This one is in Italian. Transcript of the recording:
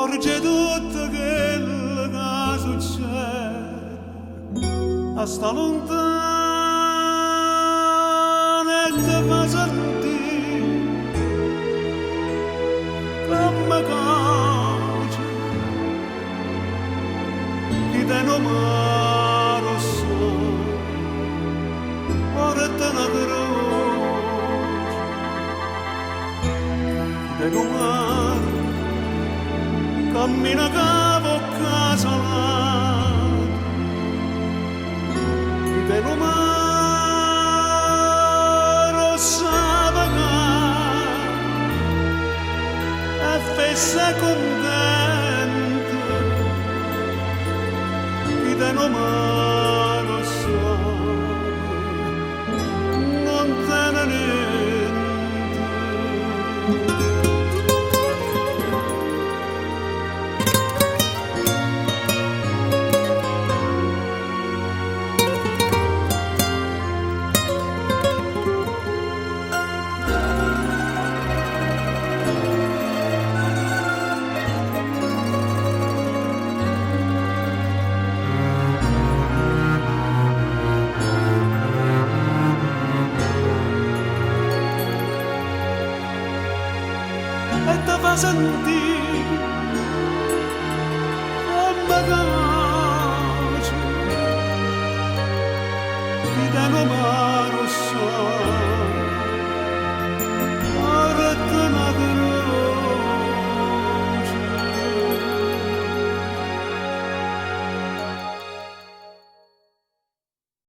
Porge tutto quello che succede a sta lontana e ti fa sentire come cauce di te non maro so ora te la croce di te non maro cammina cavo casalato di te non maro sa pagare e fesse contento di te non maro sa non te ne niente. E te fa sentire come